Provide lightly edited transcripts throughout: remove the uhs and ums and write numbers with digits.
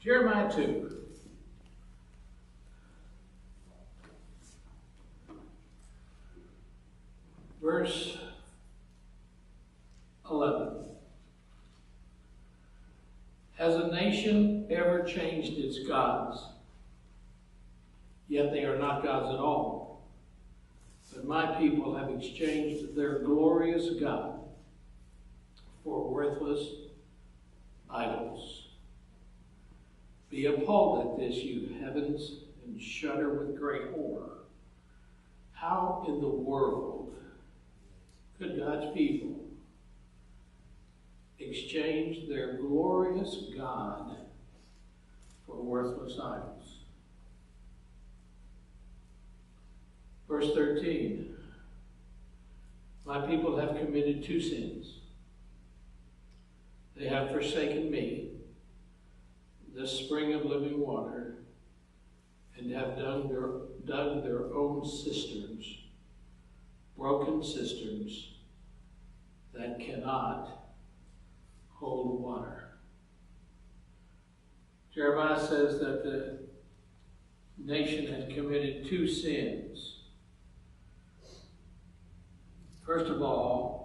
Jeremiah 2. Verse 11. Has a nation ever changed its gods? Yet they are not gods at all. But my people have exchanged their glorious God for worthless idols. Be appalled at this, you heavens, and shudder with great horror. How in the world could God's people exchange their glorious God for worthless idols? Verse 13. My people have committed two sins. They have forsaken me, the spring of living water, and have dug their own cisterns, broken cisterns that cannot hold water. Jeremiah says that the nation had committed two sins. First of all,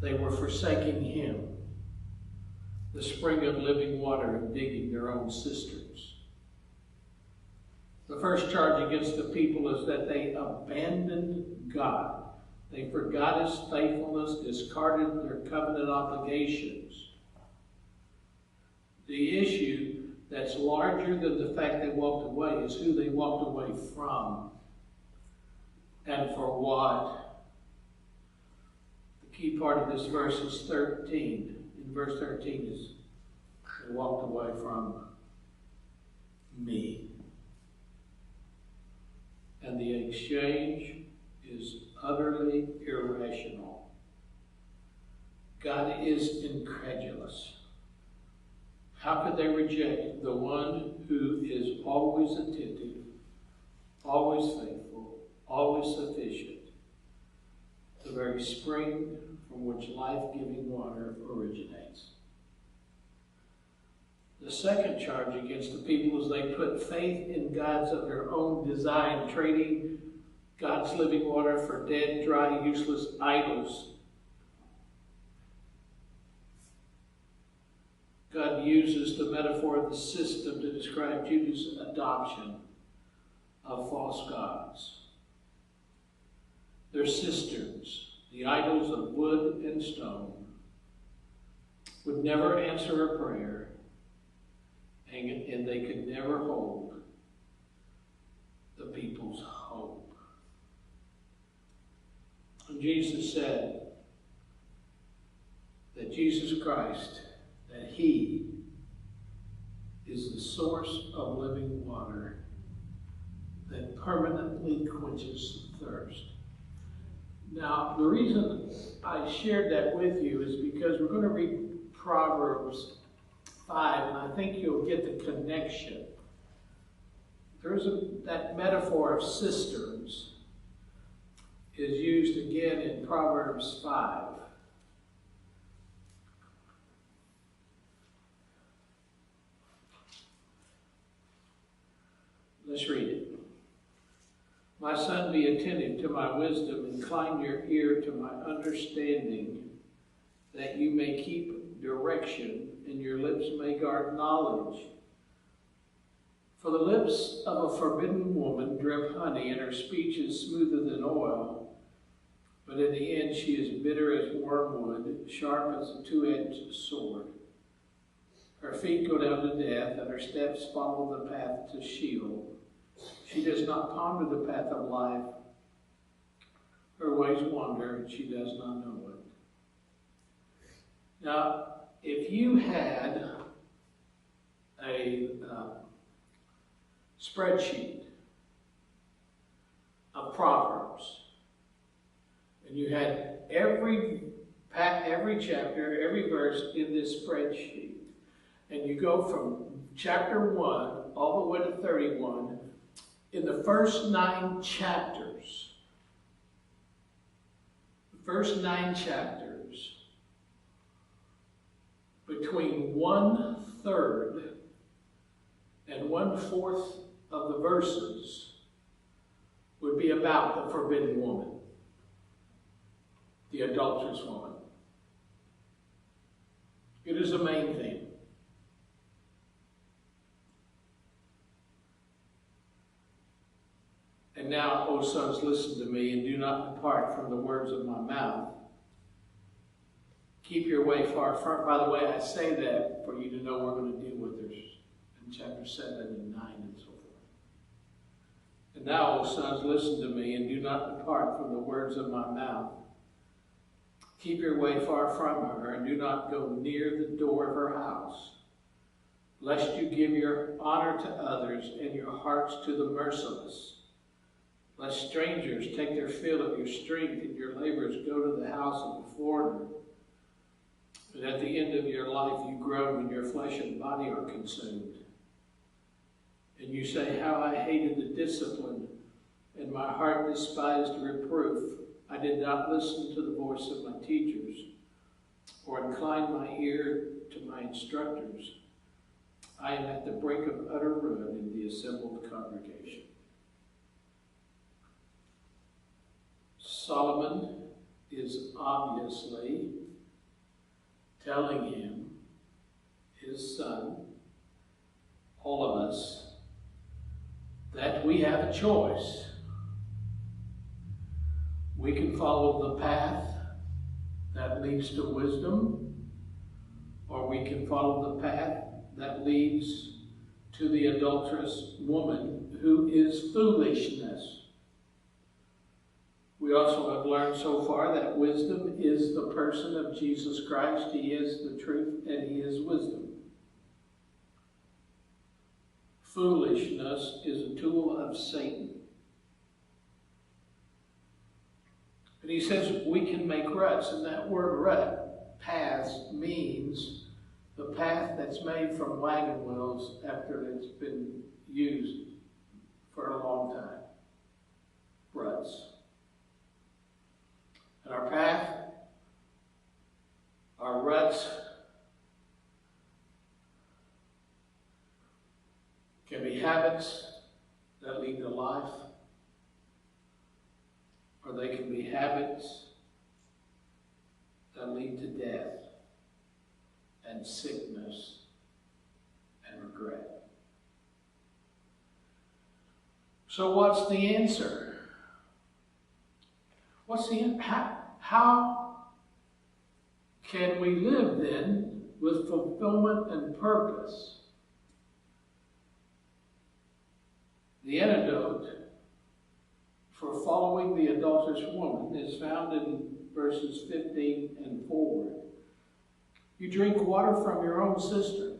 they were forsaking him, the spring of living water, and digging their own cisterns. The first charge against the people is that they abandoned God. They forgot his faithfulness, discarded their covenant obligations. The issue that's larger than the fact they walked away is who they walked away from and for what. The key part of this verse is 13. In verse 13 is, they walked away from me. And the exchange is utterly irrational. God is incredulous. How could they reject the one who is always attentive, always faithful, always sufficient, the very spring from which life-giving water originates? The second charge against the people is they put faith in gods of their own design, trading God's living water for dead, dry, useless idols. God uses the metaphor of the system to describe Judah's adoption of false gods. Their cisterns, the idols of wood and stone, would never answer a prayer, and they could never hold the people's hope. And Jesus said that Jesus Christ, that he is the source of living water that permanently quenches thirst. Now, the reason I shared that with you is because we're going to read Proverbs 5, and I think you'll get the connection. There's that metaphor of cisterns is used again in Proverbs 5. Let's read it. My son, be attentive to my wisdom, incline your ear to my understanding, that you may keep direction, and your lips may guard knowledge. For the lips of a forbidden woman drip honey, and her speech is smoother than oil. But in the end she is bitter as wormwood, sharp as a two-edged sword. Her feet go down to death, and her steps follow the path to Sheol. She does not ponder the path of life. Her ways wander, and she does not know it. Now, if you had a spreadsheet of Proverbs, and you had every chapter, every verse in this spreadsheet, and you go from chapter 1 all the way to 31, in the first 9 chapters, between 1/3 and 1/4 of the verses would be about the forbidden woman, the adulterous woman. It is a main theme. And now, O sons, listen to me, and do not depart from the words of my mouth. Keep your way far from. By the way, I say that for you to know we're going to deal with this in chapter 7 and 9 and so forth. And now, O sons, listen to me, and do not depart from the words of my mouth. Keep your way far from her, and do not go near the door of her house, lest you give your honor to others and your hearts to the merciless. Lest strangers take their fill of your strength and your labors go to the house of a foreigner. And at the end of your life you groan when your flesh and body are consumed. And you say, how I hated the discipline, and my heart despised reproof. I did not listen to the voice of my teachers, or incline my ear to my instructors. I am at the brink of utter ruin in the assembled congregation. Solomon is obviously telling him, his son, all of us, that we have a choice. We can follow the path that leads to wisdom, or we can follow the path that leads to the adulterous woman, who is foolishness. We also have learned so far that wisdom is the person of Jesus Christ. He is the truth and he is wisdom. Foolishness is a tool of Satan. And he says we can make ruts, and that word rut, paths, means the path that's made from wagon wheels after it's been used for a long time. Ruts. And our path, our ruts, can be habits that lead to life, or they can be habits that lead to death and sickness and regret. So what's the answer? What's the answer? How can we live then with fulfillment and purpose? The antidote for following the adulterous woman is found in verses 15 and forward. You drink water from your own cistern,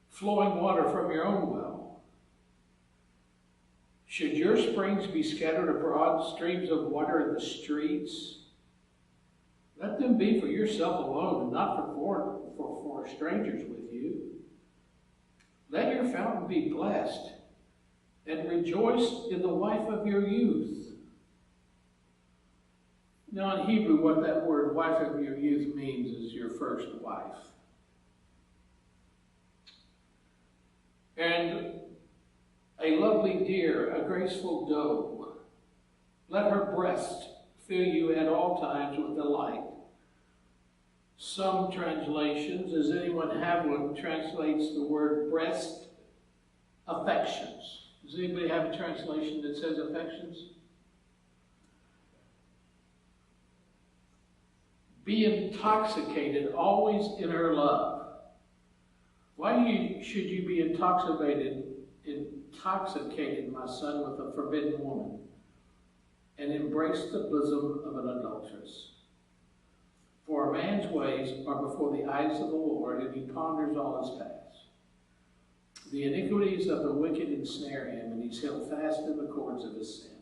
flowing water from your own well. Should your springs be scattered abroad, streams of water in the streets? Let them be for yourself alone, and not for strangers with you. Let your fountain be blessed, and rejoice in the wife of your youth. Now in Hebrew, what that word wife of your youth means is your first wife. And a lovely deer, a graceful doe, let her breast fill you at all times with delight. Some translations, does anyone have one, translates the word breast, affections. Does anybody have a translation that says affections? Be intoxicated always in her love. Why should you be intoxicated, my son, with a forbidden woman, and embrace the bosom of an adulteress? For a man's ways are before the eyes of the Lord, and he ponders all his paths. The iniquities of the wicked ensnare him, and he's held fast in the cords of his sin.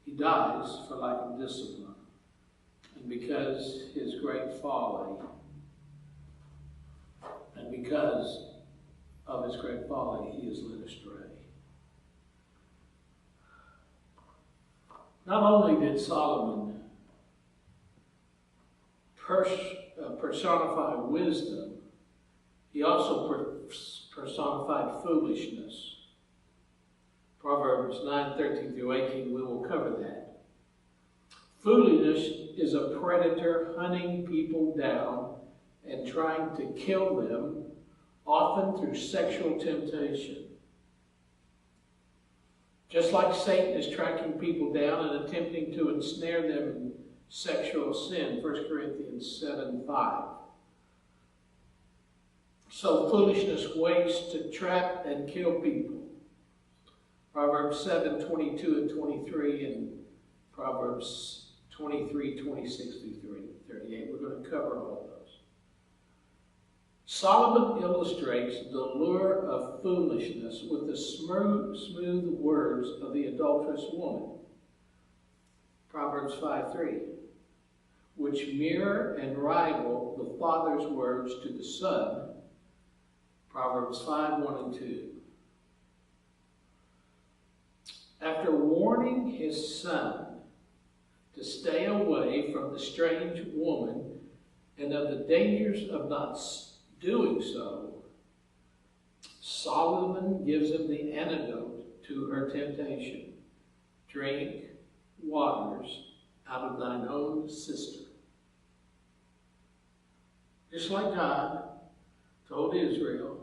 He dies for lack of discipline, and because his great folly, and because of his great folly, he is led astray. Not only did Solomon personified wisdom, he also personified foolishness. Proverbs 9:13 through 18, we will cover that. Foolishness is a predator hunting people down and trying to kill them, often through sexual temptation. Just like Satan is tracking people down and attempting to ensnare them in sexual sin, 1 Corinthians 7:5. So foolishness waits to trap and kill people. Proverbs 7:22 and 23, and Proverbs 23:26 through 38. We're going to cover all of those. Solomon illustrates the lure of foolishness with the smooth words of the adulterous woman. Proverbs 5:3, which mirror and rival the father's words to the son. Proverbs 5:1 and 2. After warning his son to stay away from the strange woman and of the dangers of not doing so, Solomon gives him the antidote to her temptation. Drink waters out of thine own cistern. Just like God told Israel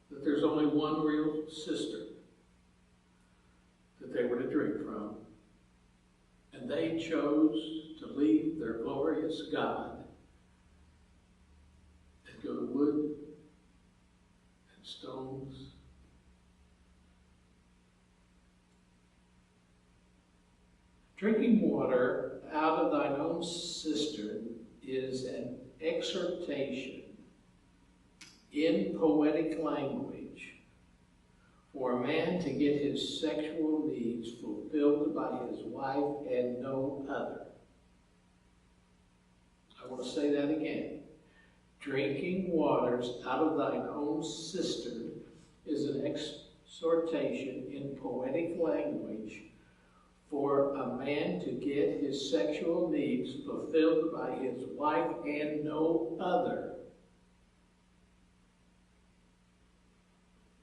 that there's only one real cistern that they were to drink from, and they chose to leave their glorious God and go to wood and stones. Drinking water out of thine own cistern is an exhortation in poetic language for a man to get his sexual needs fulfilled by his wife and no other. I want to say that again. Drinking waters out of thine own cistern is an exhortation in poetic language for a man to get his sexual needs fulfilled by his wife and no other.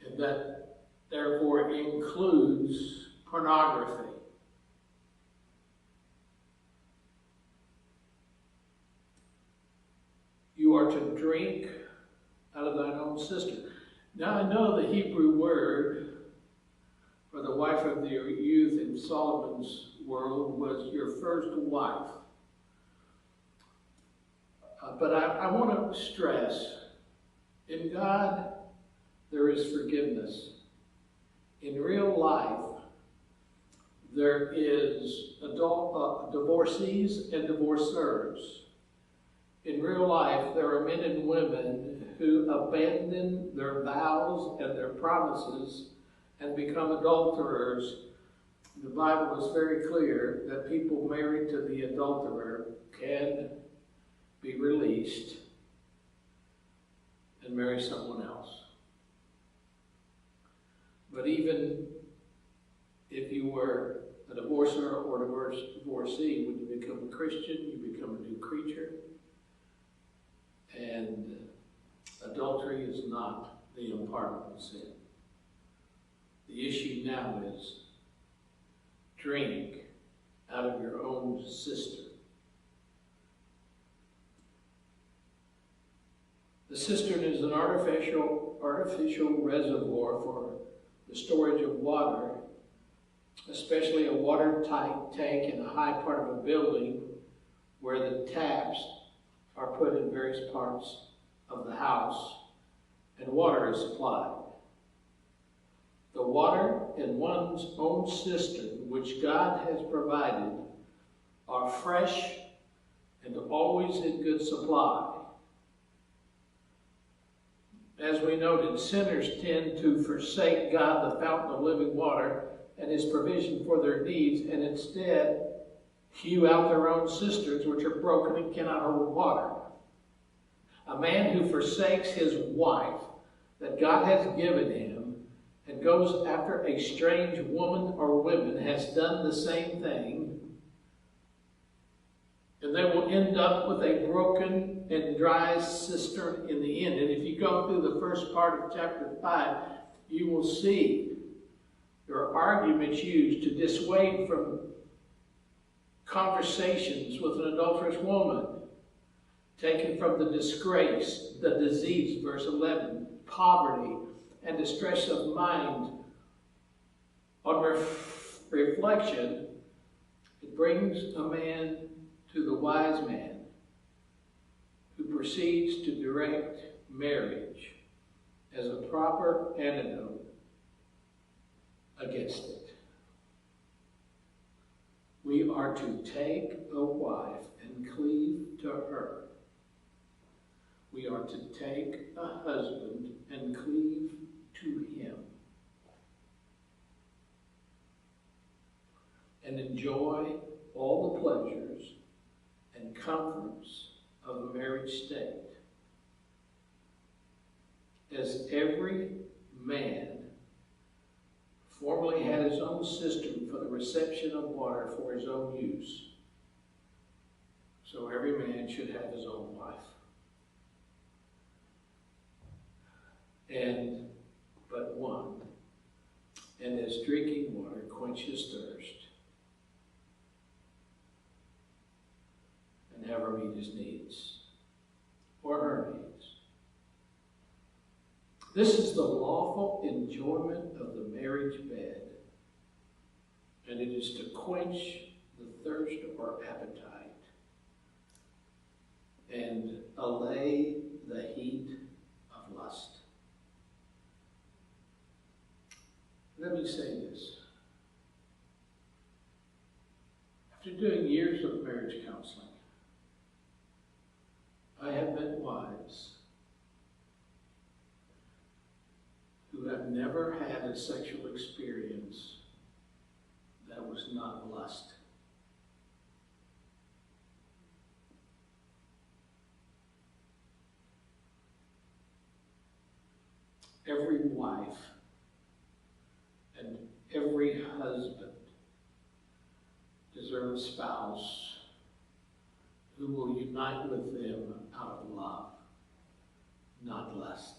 And that therefore includes pornography. You are to drink out of thine own cistern. Now I know the Hebrew word for the wife of the youth in Solomon's world was your first wife. But I want to stress, in God there is forgiveness. In real life, there is divorcees and divorcers. In real life, there are men and women who abandon their vows and their promises and become adulterers. The Bible is very clear that people married to the adulterer can be released and marry someone else. But even if you were a divorcer or divorcee, when you become a Christian, you become a new creature. And adultery is not the unpardonable sin. The issue now is drink out of your own cistern. The cistern is an artificial reservoir for the storage of water, especially a watertight tank in a high part of a building where the taps are put in various parts of the house and water is supplied. The water in one's own cistern, which God has provided, are fresh and always in good supply. As we noted, sinners tend to forsake God, the fountain of living water, and his provision for their needs, and instead hew out their own cisterns, which are broken and cannot hold water. A man who forsakes his wife that God has given him and goes after a strange woman or women has done the same thing. And And they will end up with a broken and dry cistern in the end. And if you go through the first part of chapter 5, you will see there are arguments used to dissuade from conversations with an adulterous woman, taken from the disgrace, the disease, verse 11, poverty, and distress of mind. On reflection, it brings a man to the wise man who proceeds to direct marriage as a proper antidote against it. We are to take a wife and cleave to her. We are to take a husband and cleave to him. And enjoy all the pleasures and comforts of the marriage state. As every man formerly had his own cistern for the reception of water for his own use, so every man should have his own wife. And but one, and as drinking water quenches thirst, and have her meet his needs, or her needs. This is the lawful enjoyment of the marriage bed, and it is to quench the thirst or appetite, and allay the heat of lust. Let me say this. After doing years of marriage counseling, I have met wives who have never had a sexual experience that was not lust. Every wife and every husband deserve a spouse who will unite with them out of love, not lust.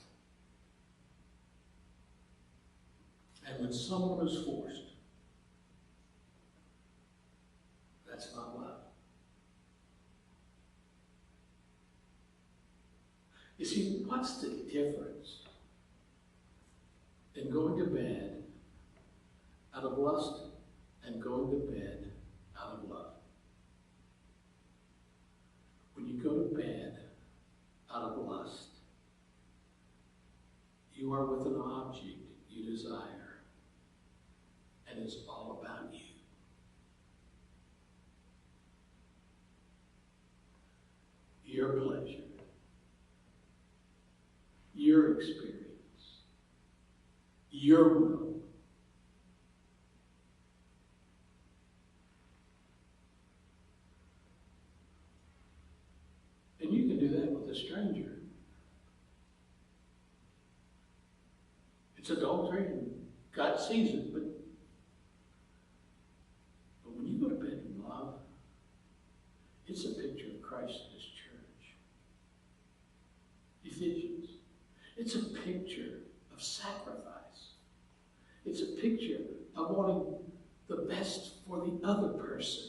And when someone is forced, that's not love. You see, what's the difference in going to bed out of lust and going to bed out of love? When you go to bed out of lust, you are with an object you desire, and it's all about you. Your pleasure, your experience, your will. And you can do that with a stranger. It's adultery, and God sees it, but when you go to bed in love, it's a picture of Christ and his church. Ephesians. It's a picture of sacrifice. It's a picture of wanting the best for the other person.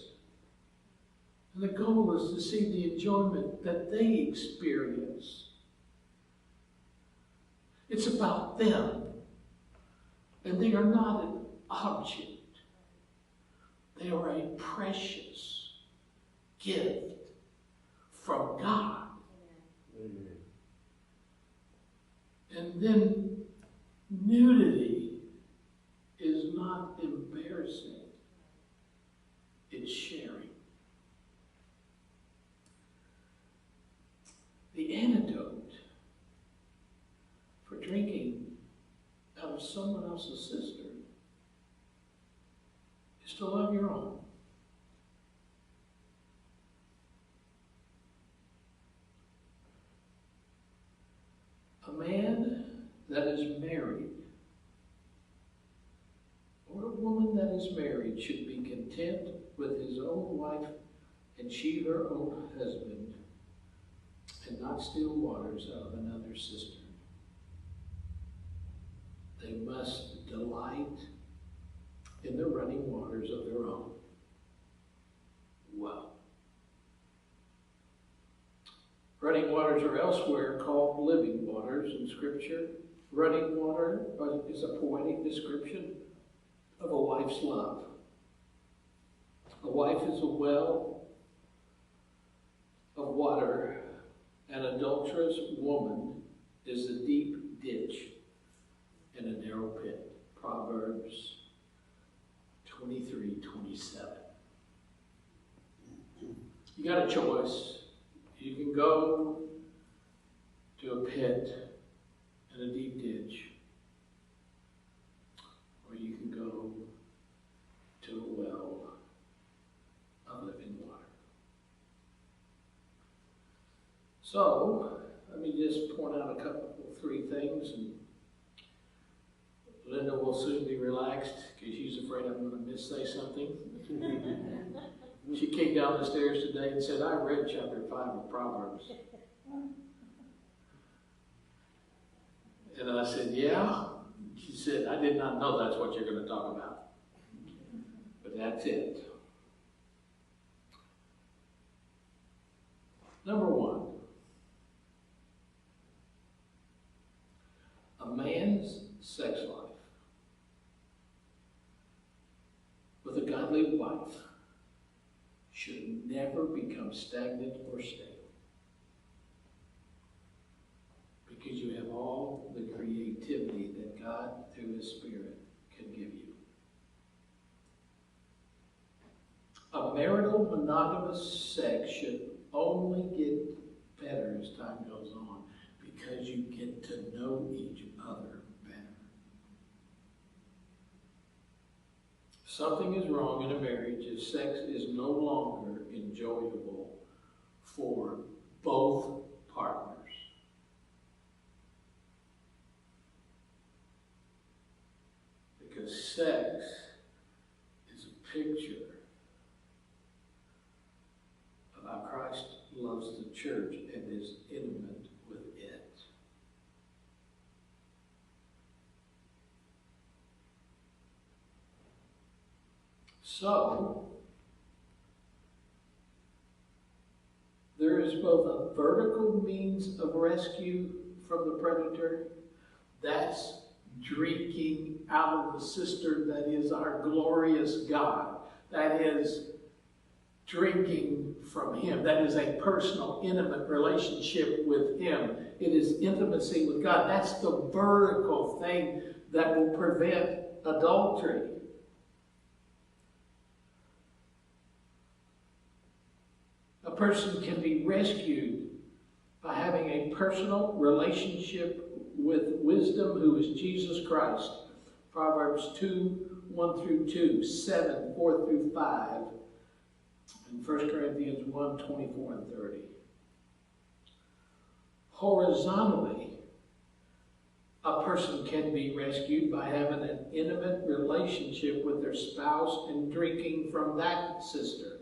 And the goal is to see the enjoyment that they experience. It's about them. And they are not an object. They are a precious gift from God. Amen. And then nudity is not embarrassing. It's sharing. The antidote for drinking out of someone else's cistern is to love your own. A man that is married, or a woman that is married, should be content with his own wife and she her own husband, and not steal waters out of another cistern. They must delight in the running waters of their own. Wow. Running waters are elsewhere called living waters in Scripture. Running water is a poetic description of a wife's love. A wife is a well of water. An adulterous woman is a deep ditch in a narrow pit. Proverbs 23:27. You got a choice. You can go to a pit and a deep ditch, or you can go to a well of living water. So, let me just point out three things, and Linda will soon be relaxed because she's afraid I'm going to say something. She came down the stairs today and said, I read chapter 5 of Proverbs. And I said, yeah? She said, I did not know that's what you're going to talk about. But that's it. Number one, a man's sex life with a godly wife should never become stagnant or stale, because you have all the creativity that God, through His Spirit, can give you. A marital monogamous sex should only get better as time goes on, because you get to know each other better. Something is wrong in a marriage if sex is no longer enjoyable for both partners. Because sex is a picture of how Christ loves the church and is intimate with it. So, there is both a vertical means of rescue from the predator, that's drinking out of the cistern that is our glorious God, that is drinking from Him, that is a personal, intimate relationship with Him. It is intimacy with God. That's the vertical thing that will prevent adultery. A person can be rescued by having a personal relationship with wisdom, who is Jesus Christ. Proverbs 2:1-2, 7:4-5, and 1 Corinthians 1:24-30. Horizontally, a person can be rescued by having an intimate relationship with their spouse and drinking from that cistern.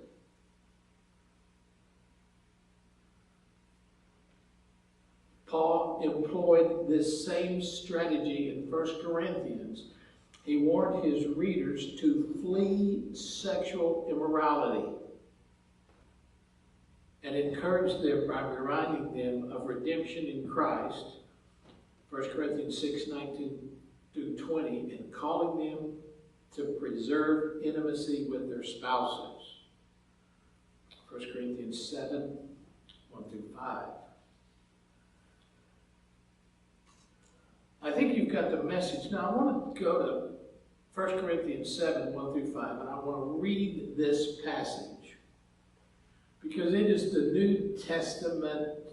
Paul employed this same strategy in 1 Corinthians. He warned his readers to flee sexual immorality and encouraged them by reminding them of redemption in Christ, 1 Corinthians 6:19-20, and calling them to preserve intimacy with their spouses, 1 Corinthians 7:1-5. I think you've got the message. Now I want to go to 1 Corinthians 7:1-5, and I want to read this passage because it is the New Testament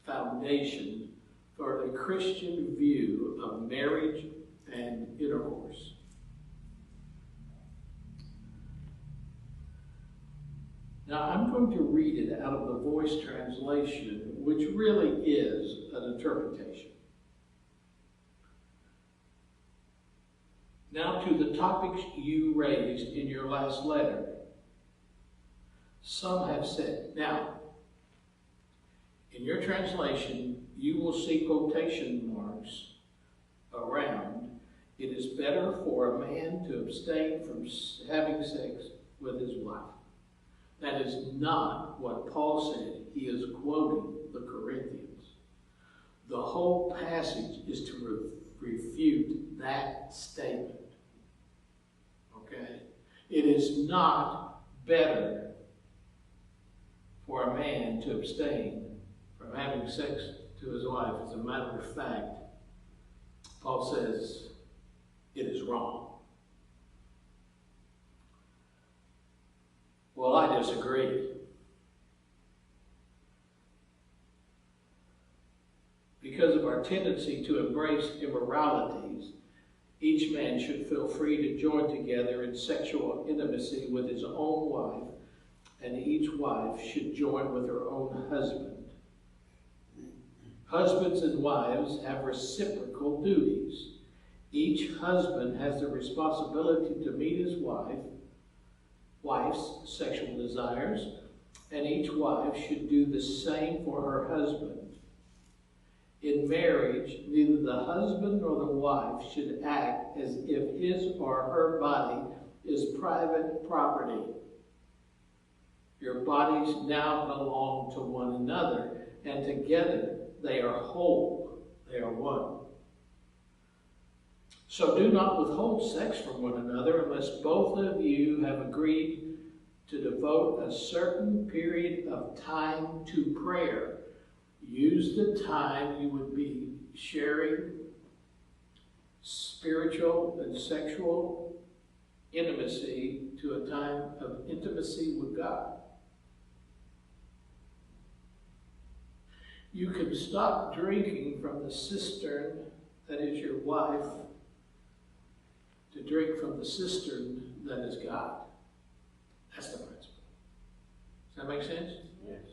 foundation for the Christian view of marriage and intercourse. Now I'm going to read it out of the Voice translation, which really is an interpretation. Now to the topics you raised in your last letter. Some have said. Now, in your translation, you will see quotation marks around, "It is better for a man to abstain from having sex with his wife." That is not what Paul said. He is quoting the Corinthians. The whole passage is to refute that statement. Okay? It is not better for a man to abstain from having sex to his wife. As a matter of fact, Paul says it is wrong. Well, I disagree. Because of our tendency to embrace immoralities, each man should feel free to join together in sexual intimacy with his own wife, and each wife should join with her own husband. Husbands and wives have reciprocal duties. Each husband has the responsibility to meet his wife's sexual desires, and each wife should do the same for her husband. In marriage, neither the husband nor the wife should act as if his or her body is private property. Your bodies now belong to one another, and together they are whole. They are one. So do not withhold sex from one another unless both of you have agreed to devote a certain period of time to prayer. Use the time you would be sharing spiritual and sexual intimacy to a time of intimacy with God. You can stop drinking from the cistern that is your wife to drink from the cistern that is God. That's the principle. Does that make sense? Yes.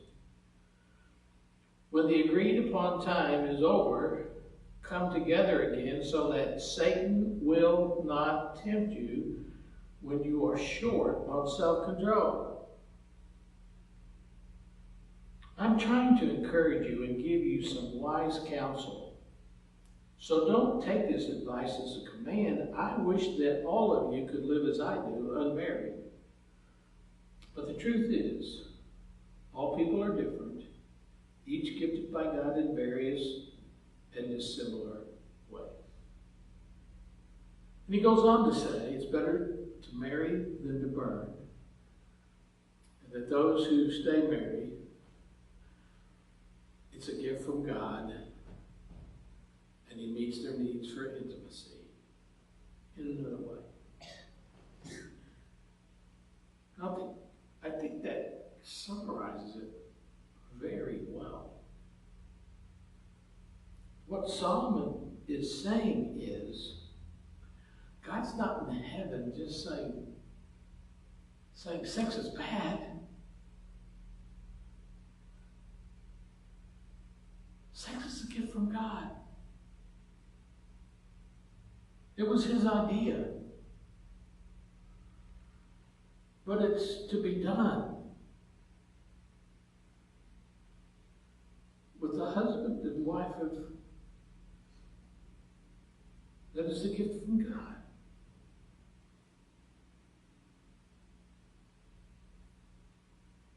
When the agreed upon time is over, come together again so that Satan will not tempt you when you are short on self-control. I'm trying to encourage you and give you some wise counsel. So don't take this advice as a command. I wish that all of you could live as I do, unmarried. But the truth is, all people are different, each gifted by God in various and dissimilar ways. And he goes on to say, it's better to marry than to burn. And that those who stay married, it's a gift from God, and he meets their needs for intimacy in another way. I think that summarizes it very well. What Solomon is saying is, God's not in heaven just saying sex is bad. Sex is a gift from God. It was his idea. But it's to be done with the husband and wife that is the gift from God.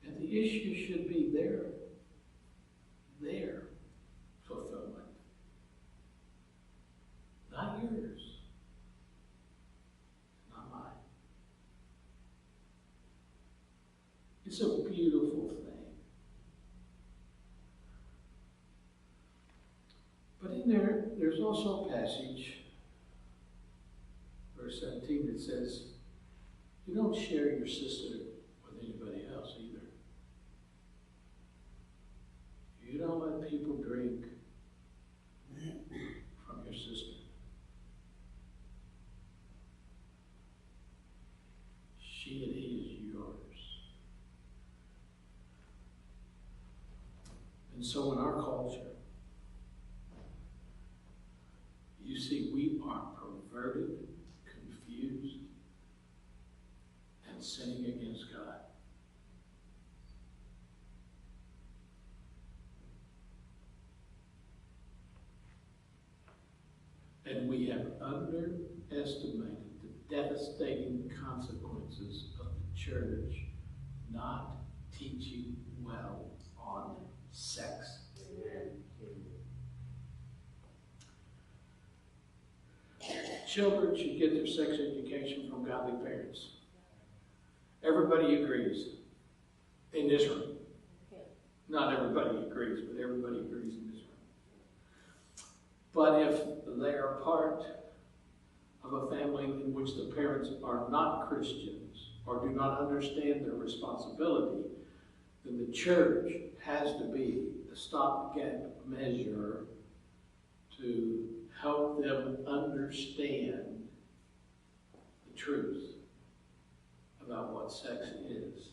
And the issue should be their fulfillment, not yours, not mine. It's a beautiful thing. But in there's also a passage, verse 17, that says, you don't share your sister with anybody else either. You don't let people drink from your sister. She and he is yours. And so in our culture, you see, we are perverted, confused, and sinning against God. And we have underestimated the devastating consequences of the church not teaching well on sex. Children should get their sex education from godly parents. Everybody agrees in this room. Not everybody agrees, but everybody agrees in this room. But if they are part of a family in which the parents are not Christians or do not understand their responsibility, then the church has to be the stopgap measure to help them understand the truth about what sex is.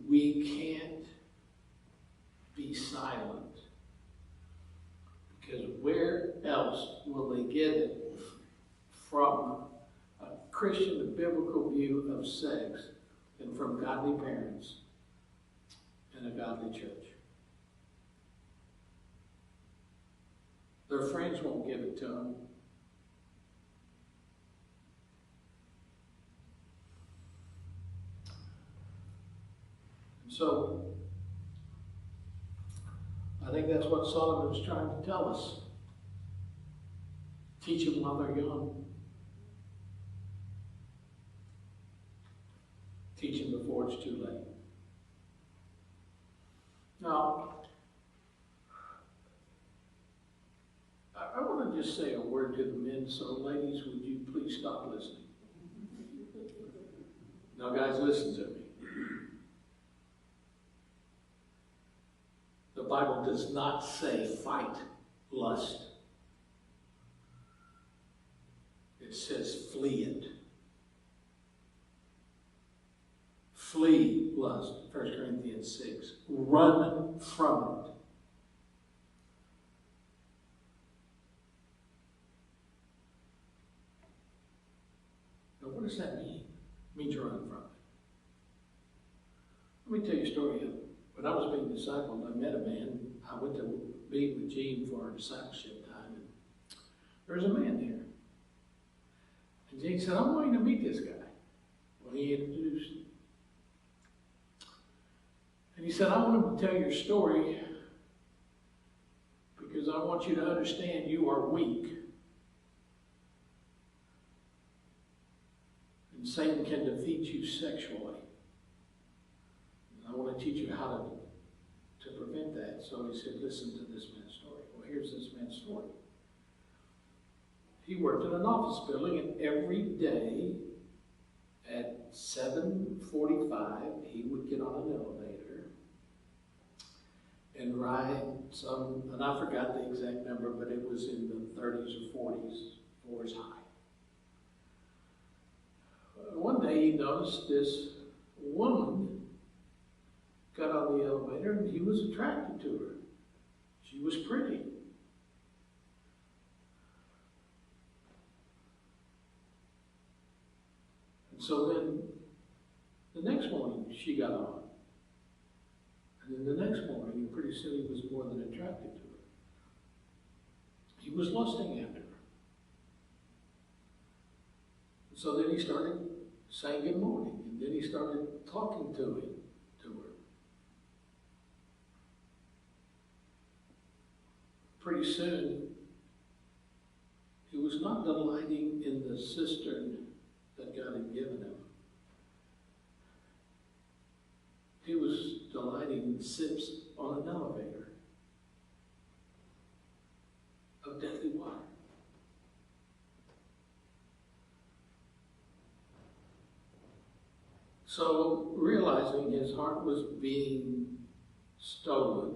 We can't be silent, because where else will they get it from a Christian, a biblical view of sex, than from godly parents and a godly church? Their friends won't give it to them. So, I think that's what Solomon is trying to tell us. Teach them while they're young. Teach them before it's too late. Now, I want to just say a word to the men, so ladies, would you please stop listening? Now, guys, listen to me. The Bible does not say fight lust. It says flee it. Flee lust, 1 Corinthians 6. Run from it. Now, what does that mean? It means run from it. Let me tell you a story. When I was being discipled, I met a man. I went to meet with Gene for our discipleship time. And there was a man there. And Gene said, I'm going to meet this guy. Well, he introduced him. And he said, I want to tell your story because I want you to understand you are weak. And Satan can defeat you sexually. I want to teach you how to prevent that. So he said, listen to this man's story. Well, here's this man's story. He worked in an office building, and every day at 7:45, he would get on an elevator and ride some, and I forgot the exact number, but it was in the 30s or 40s, floors high. One day he noticed this woman got on the elevator, and he was attracted to her. She was pretty. And so then, the next morning, she got on. And then the next morning, and pretty soon he was more than attracted to her. He was lusting after her. So then he started saying good morning, and then he started talking to her. Pretty soon, he was not delighting in the cistern that God had given him. He was delighting in sips on an elevator of deadly water. So, realizing his heart was being stolen,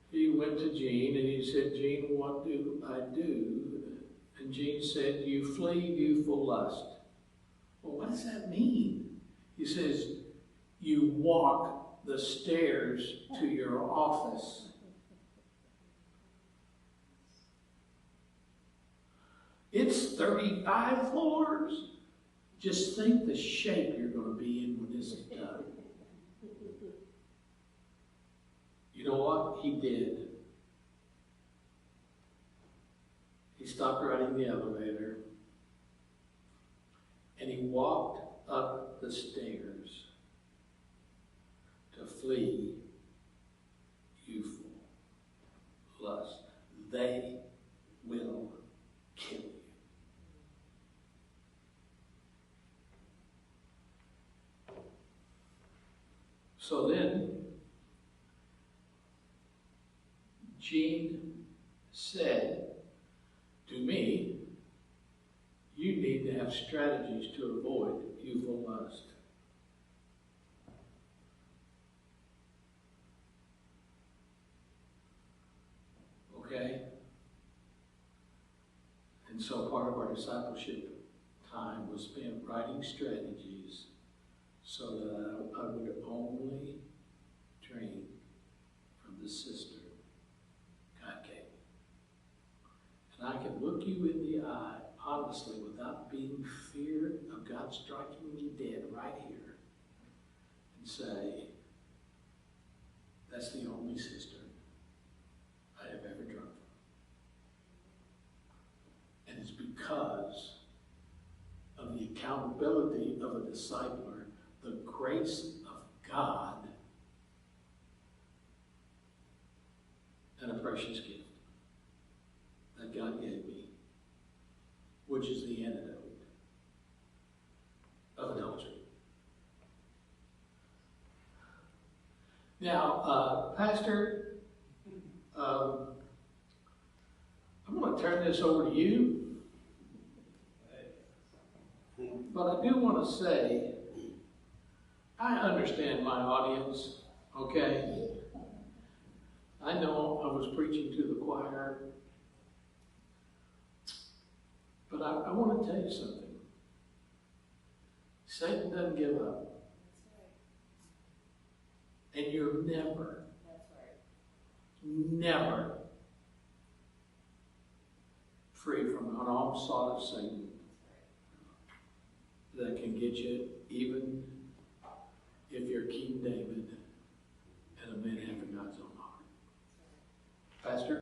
he went to Gene and he said, Gene, what do I do? And Gene said, you flee youthful lust. Well, what does that mean? He says, you walk the stairs to your office. It's 35 floors. Just think the shape you're going to be in when this is done. You know what? He did. He stopped riding the elevator and he walked up the stairs to flee youthful lust. They will kill you. So then, Jean said to me, you need to have strategies to avoid youthful lust. Okay? And so part of our discipleship time was spent writing strategies so that I would only drink from the cistern God gave me. And I can look you in the eye, honestly, without being feared of God striking me dead right here, and say, that's the only cistern I have ever drunk from. And it's because of the accountability of a discipler, the grace of God, and a precious gift that God gave me, which is the antidote of adultery. Now, Pastor, I'm going to turn this over to you, but I do want to say, I understand my audience, okay? I know I was preaching to the choir, but I want to tell you something. Satan doesn't give up. And you're never, never free from an onslaught of Satan that can get you, even if you're King David and a man after God's own heart. Pastor?